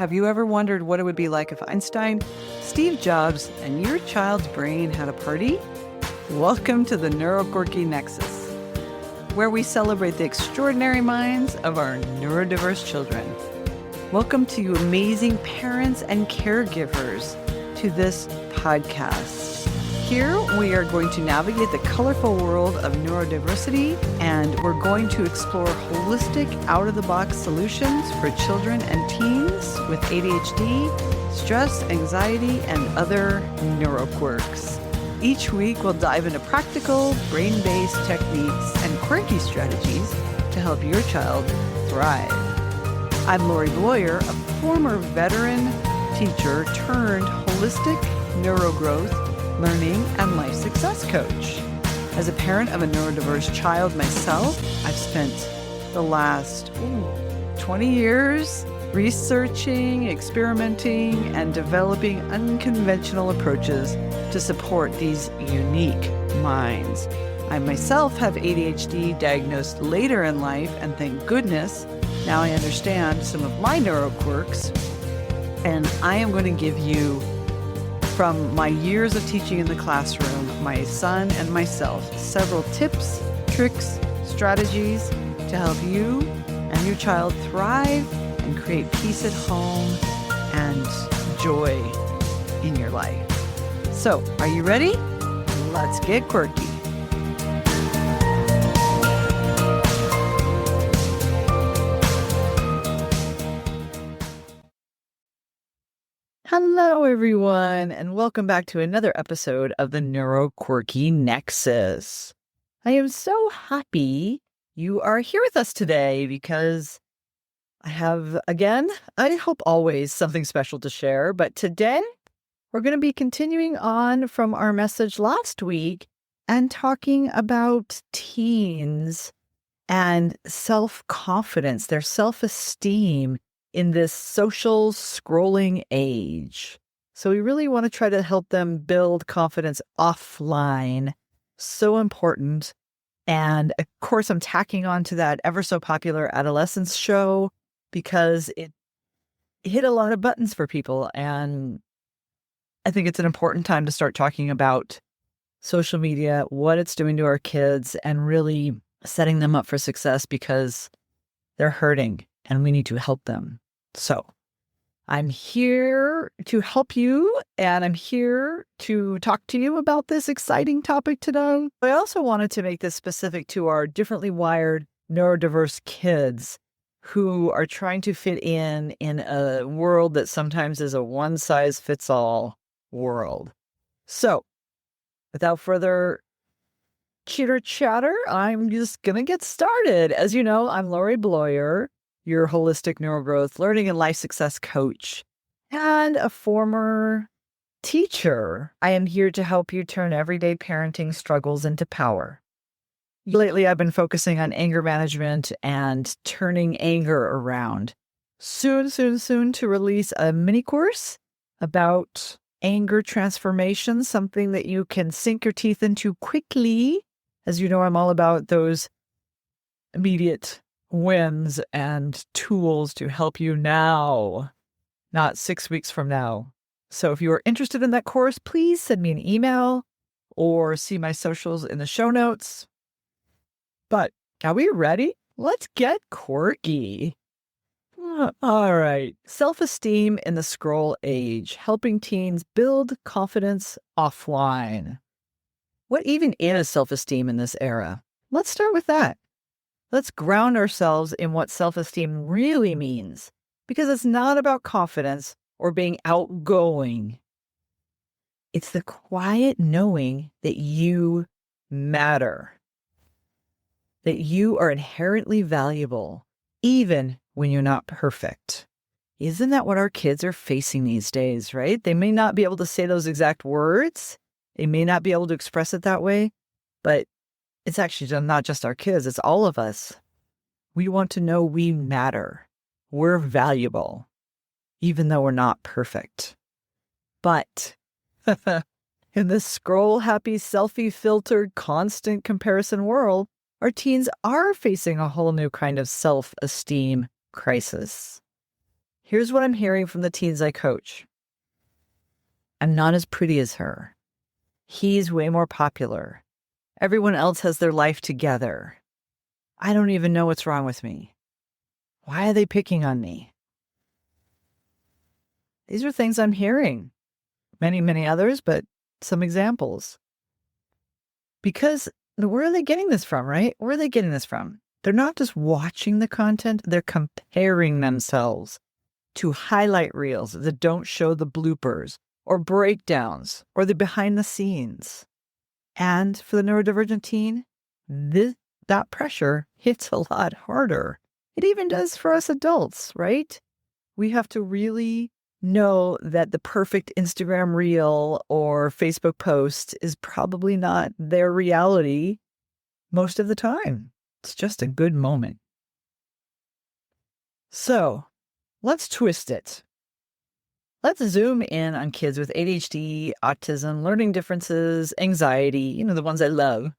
Have you ever wondered what it would be like if Einstein, Steve Jobs, and your child's brain had a party? Welcome to the Neuroquirky Nexus, where we celebrate the extraordinary minds of our neurodiverse children. Welcome to you amazing parents and caregivers to this podcast. Here we are going to navigate the colorful world of neurodiversity, and we're going to explore holistic, out-of-the-box solutions for children and teens with ADHD, stress, anxiety, and other neuroquirks. Each week we'll dive into practical, brain-based techniques and quirky strategies to help your child thrive. I'm Lori Bloyer, a former veteran teacher turned holistic neurogrowth, learning, and life success coach. As a parent of a neurodiverse child myself, I've spent the last 20 years researching, experimenting, and developing unconventional approaches to support these unique minds. I myself have ADHD diagnosed later in life, and thank goodness, now I understand some of my neuroquirks, and I am going to give you, from my years of teaching in the classroom, my son and myself, several tips, tricks, strategies to help you and your child thrive and create peace at home and joy in your life. So, are you ready? Let's get quirky. Hello, everyone, and welcome back to another episode of the Neuroquirky Nexus. I am so happy you are here with us today because I have, again, I hope always something special to share, but today we're going to be continuing on from our message last week and talking about teens and self-confidence, their self-esteem in this social scrolling age. So we really want to try to help them build confidence offline. So important. And of course, I'm tacking on to that ever so popular adolescence show because it hit a lot of buttons for people. And I think it's an important time to start talking about social media, what it's doing to our kids, and really setting them up for success because they're hurting and we need to help them. So I'm here to help you, and I'm here to talk to you about this exciting topic today. I also wanted to make this specific to our differently wired neurodiverse kids who are trying to fit in a world that sometimes is a one-size-fits-all world. So without further chitter-chatter, I'm just going to get started. As you know, I'm Lori Bloyer, your holistic neurogrowth, learning, and life success coach, and a former teacher. I am here to help you turn everyday parenting struggles into power. Lately, I've been focusing on anger management and turning anger around. Soon to release a mini course about anger transformation, something that you can sink your teeth into quickly. As you know, I'm all about those immediate wins and tools to help you now, not 6 weeks from now. So if you are interested in that course, please send me an email or see my socials in the show notes. But are we ready? Let's get quirky. All right. Self-esteem in the scroll age, helping teens build confidence offline. What even is self-esteem in this era? Let's start with that. Let's ground ourselves in what self-esteem really means, because it's not about confidence or being outgoing. It's the quiet knowing that you matter, that you are inherently valuable, even when you're not perfect. Isn't that what our kids are facing these days, right? They may not be able to say those exact words. They may not be able to express it that way, but it's actually not just our kids, it's all of us. We want to know we matter. We're valuable, even though we're not perfect. But in this scroll-happy, selfie-filtered, constant comparison world, our teens are facing a whole new kind of self-esteem crisis. Here's what I'm hearing from the teens I coach. I'm not as pretty as her. He's way more popular. Everyone else has their life together. I don't even know what's wrong with me. Why are they picking on me? These are things I'm hearing. Many, many others, but some examples. Because where are they getting this from, right? Where are they getting this from? They're not just watching the content, they're comparing themselves to highlight reels that don't show the bloopers or breakdowns or the behind the scenes. And for the neurodivergent teen, that pressure hits a lot harder. It even does for us adults, right? We have to really know that the perfect Instagram reel or Facebook post is probably not their reality most of the time. It's just a good moment. So let's twist it. Let's zoom in on kids with ADHD, autism, learning differences, anxiety, the ones I love.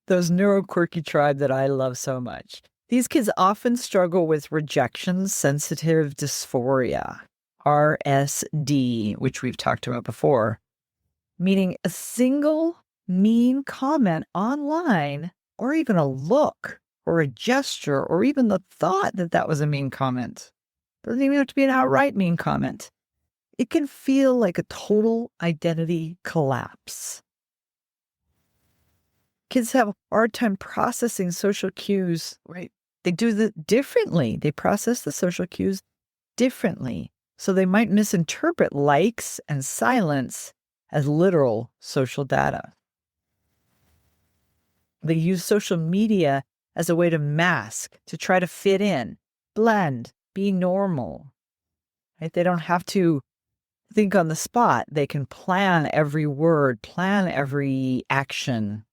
Those neuroquirky tribe that I love so much. These kids often struggle with rejection sensitive dysphoria, RSD, which we've talked about before, meaning a single mean comment online, or even a look, or a gesture, or even the thought that was a mean comment. Doesn't even have to be an outright mean comment. It can feel like a total identity collapse. Kids have a hard time processing social cues, right? They do that differently. They process the social cues differently. So they might misinterpret likes and silence as literal social data. They use social media as a way to mask, to try to fit in, blend, be normal. Right? They don't have to think on the spot. They can plan every word, plan every action,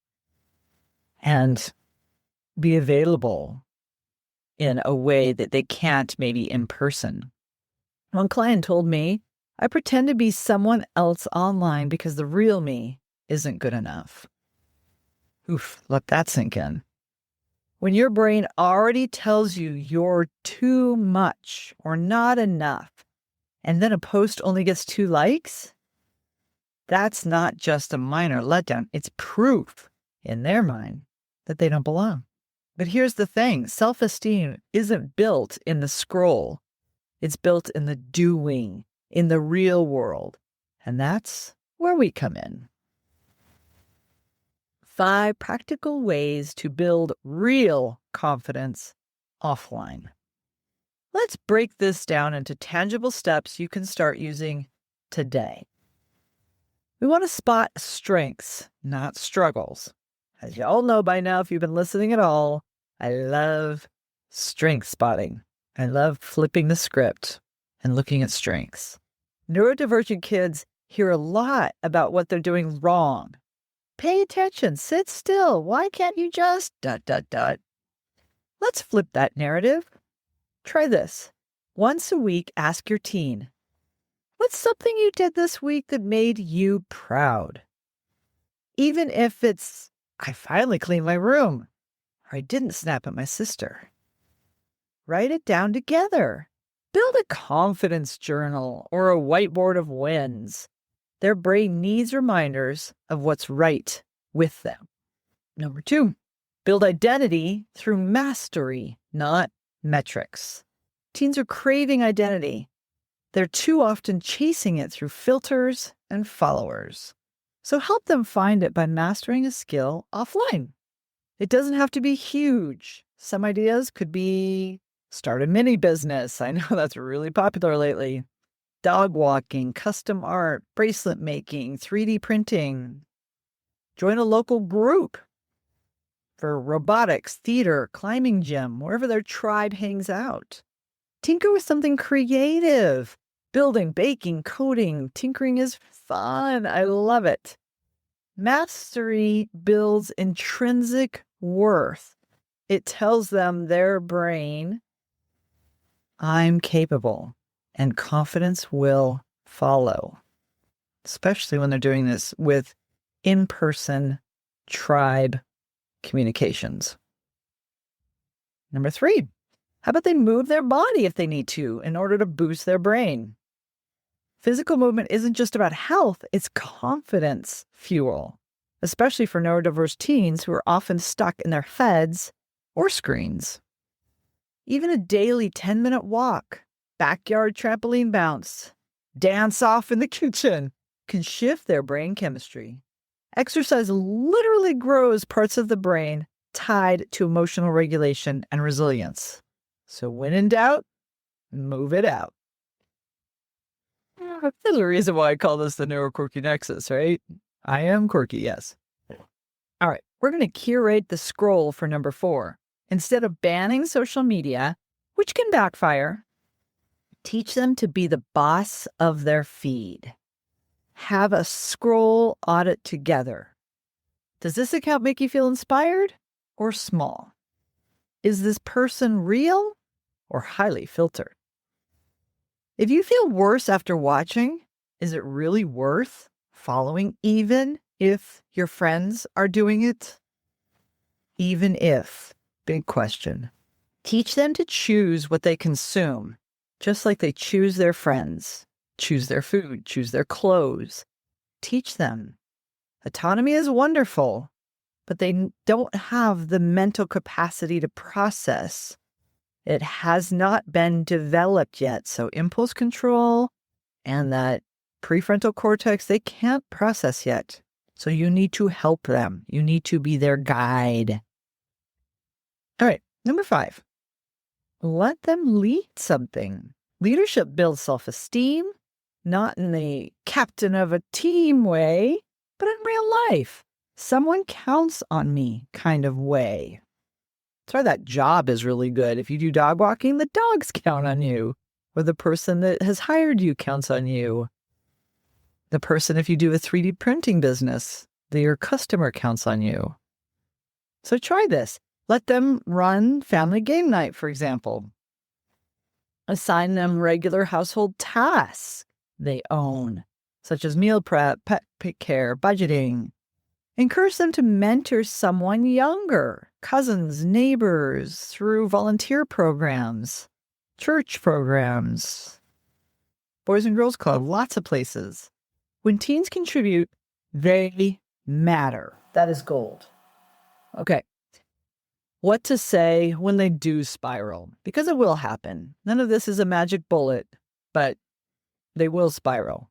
and be available in a way that they can't maybe in person. One client told me, I pretend to be someone else online because the real me isn't good enough. Oof, let that sink in. When your brain already tells you you're too much or not enough, and then a post only gets 2 likes, that's not just a minor letdown. It's proof in their mind that they don't belong. But here's the thing. Self-esteem isn't built in the scroll. It's built in the doing, in the real world. And that's where we come in. 5 practical ways to build real confidence offline. Let's break this down into tangible steps you can start using today. We want to spot strengths, not struggles. As you all know by now, if you've been listening at all, I love strength spotting. I love flipping the script and looking at strengths. Neurodivergent kids hear a lot about what they're doing wrong. Pay attention, sit still. Why can't you just ... Let's flip that narrative. Try this. Once a week, ask your teen, what's something you did this week that made you proud? Even if it's, I finally cleaned my room, or I didn't snap at my sister. Write it down together. Build a confidence journal or a whiteboard of wins. Their brain needs reminders of what's right with them. Number 2, build identity through mastery, not metrics. Teens are craving identity. They're too often chasing it through filters and followers. So help them find it by mastering a skill offline. It doesn't have to be huge. Some ideas could be start a mini business. I know that's really popular lately. Dog walking, custom art, bracelet making, 3D printing. Join a local group for robotics, theater, climbing gym, wherever their tribe hangs out. Tinker with something creative. Building, baking, coding, tinkering is fun. I love it. Mastery builds intrinsic worth. It tells them, their brain, I'm capable, and confidence will follow, especially when they're doing this with in-person tribe communications. Number 3, How about they move their body if they need to in order to boost their brain? Physical movement isn't just about health, it's confidence fuel, especially for neurodiverse teens who are often stuck in their heads or screens. Even a daily 10-minute walk, backyard trampoline bounce, dance off in the kitchen can shift their brain chemistry. Exercise literally grows parts of the brain tied to emotional regulation and resilience. So when in doubt, move it out. There's a reason why I call this the neuroquirky nexus, right? I am quirky, yes. All right, we're going to curate the scroll for number 4. Instead of banning social media, which can backfire, teach them to be the boss of their feed. Have a scroll audit together. Does this account make you feel inspired or small? Is this person real or highly filtered? If you feel worse after watching, is it really worth following even if your friends are doing it? Even if, big question. Teach them to choose what they consume, just like they choose their friends, choose their food, choose their clothes. Teach them. Autonomy is wonderful, but they don't have the mental capacity to process. It has not been developed yet. So impulse control and that prefrontal cortex, they can't process yet. So you need to help them. You need to be their guide. All right, number 5. Let them lead something. Leadership builds self-esteem, not in the captain of a team way, but in real life. Someone counts on me kind of way. That's why that job is really good. If you do dog walking, the dogs count on you. Or the person that has hired you counts on you. The person, if you do a 3D printing business, your customer counts on you. So try this. Let them run family game night, for example. Assign them regular household tasks they own, such as meal prep, pet care, budgeting. Encourage them to mentor someone younger, cousins, neighbors, through volunteer programs, church programs, Boys and Girls Club, lots of places. When teens contribute, they matter. That is gold. Okay. What to say when they do spiral, because it will happen. None of this is a magic bullet, but they will spiral.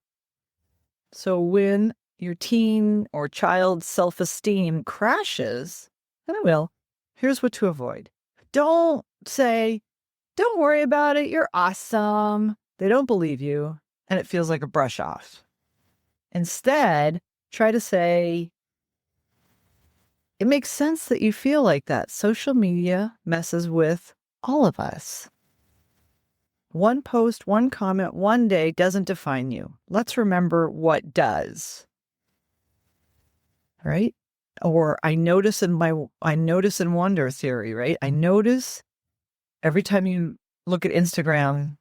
So when your teen or child's self-esteem crashes, and it will, here's what to avoid. Don't say, don't worry about it, you're awesome. They don't believe you, and it feels like a brush off. Instead, try to say, it makes sense that you feel like that. Social media messes with all of us. One post, one comment, one day doesn't define you. Let's remember what does. Right? Or I notice in wonder theory, right? I notice every time you look at Instagram,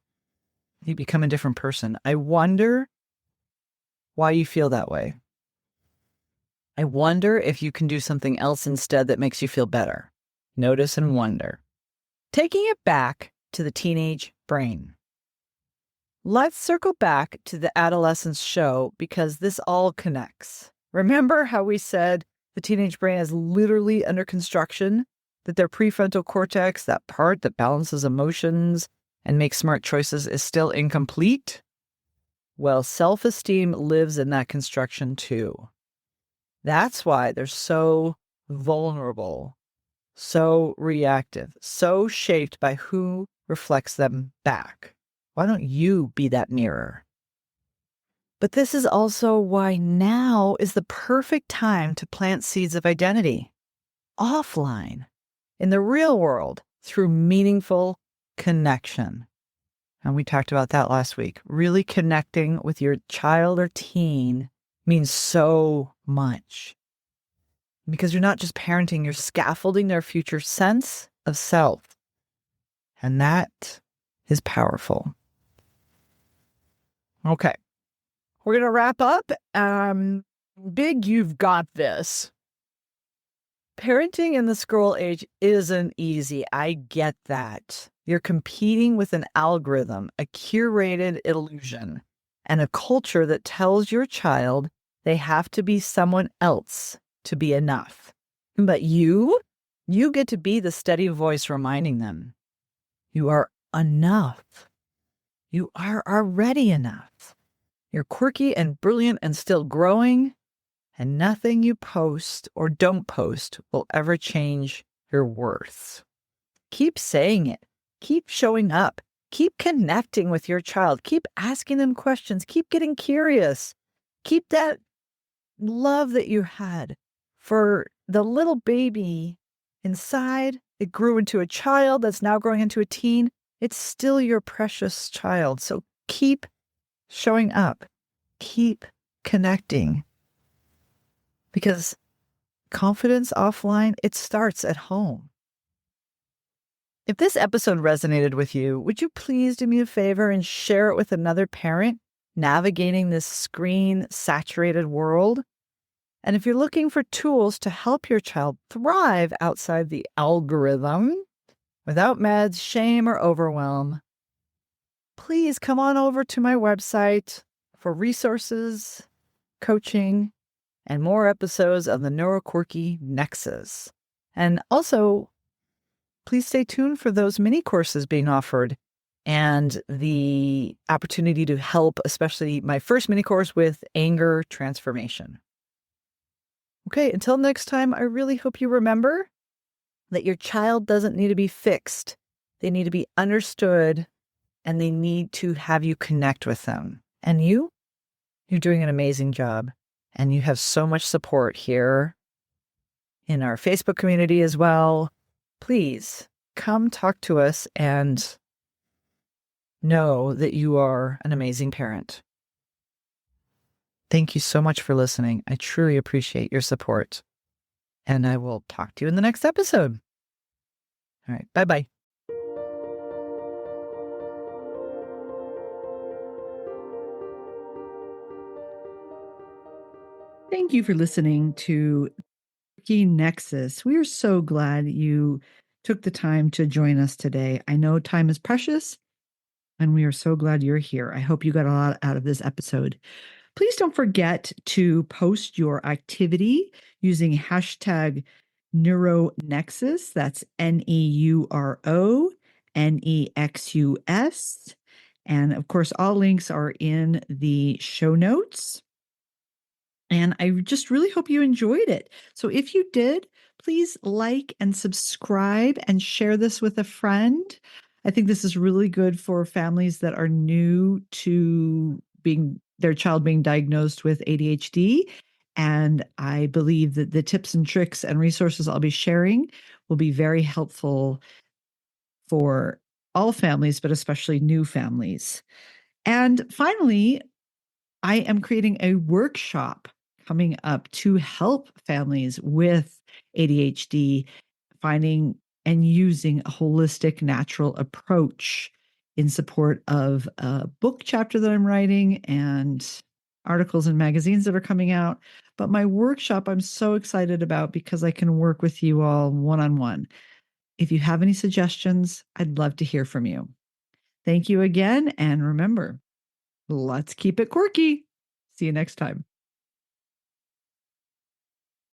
you become a different person. I wonder why you feel that way. I wonder if you can do something else instead that makes you feel better. Notice and wonder. Taking it back to the teenage brain. Let's circle back to the adolescence show because this all connects. Remember how we said the teenage brain is literally under construction? That their prefrontal cortex, that part that balances emotions and makes smart choices, is still incomplete? Well, self-esteem lives in that construction too. That's why they're so vulnerable, so reactive, so shaped by who reflects them back. Why don't you be that mirror? But this is also why now is the perfect time to plant seeds of identity, offline, in the real world, through meaningful connection. And we talked about that last week. Really connecting with your child or teen means so much. Because you're not just parenting, you're scaffolding their future sense of self. And that is powerful. Okay. We're going to wrap up. Big, you've got this. Parenting in the scroll age isn't easy. I get that. You're competing with an algorithm, a curated illusion, and a culture that tells your child they have to be someone else to be enough. But you get to be the steady voice reminding them you are enough. You are already enough. You're quirky and brilliant and still growing, and nothing you post or don't post will ever change your worth. Keep saying it. Keep showing up. Keep connecting with your child. Keep asking them questions. Keep getting curious. Keep that love that you had for the little baby inside. It grew into a child that's now growing into a teen. It's still your precious child. So keep showing up. Keep connecting. Because confidence offline, it starts at home. If this episode resonated with you, would you please do me a favor and share it with another parent navigating this screen-saturated world? And if you're looking for tools to help your child thrive outside the algorithm without meds, shame, or overwhelm, please come on over to my website for resources, coaching, and more episodes of the Neuroquirky Nexus. And also, please stay tuned for those mini courses being offered and the opportunity to help, especially my first mini course with anger transformation. Okay, until next time, I really hope you remember that your child doesn't need to be fixed. They need to be understood, and they need to have you connect with them. And you're doing an amazing job. And you have so much support here in our Facebook community as well. Please come talk to us and know that you are an amazing parent. Thank you so much for listening. I truly appreciate your support. And I will talk to you in the next episode. All right. Bye-bye. Thank you for listening to Key Nexus. We are so glad you took the time to join us today. I know time is precious, and we are so glad you're here. I hope you got a lot out of this episode. Please don't forget to post your activity using hashtag NeuroNexus. That's NeuroNexus. And of course, all links are in the show notes. And I just really hope you enjoyed it. So if you did, please like and subscribe and share this with a friend. I think this is really good for families that are new to their child being diagnosed with ADHD. And I believe that the tips and tricks and resources I'll be sharing will be very helpful for all families, but especially new families. And finally, I am creating a workshop coming up to help families with ADHD finding and using a holistic, natural approach in support of a book chapter that I'm writing and articles and magazines that are coming out. But my workshop, I'm so excited about because I can work with you all one-on-one. If you have any suggestions, I'd love to hear from you. Thank you again. And remember, let's keep it quirky. See you next time.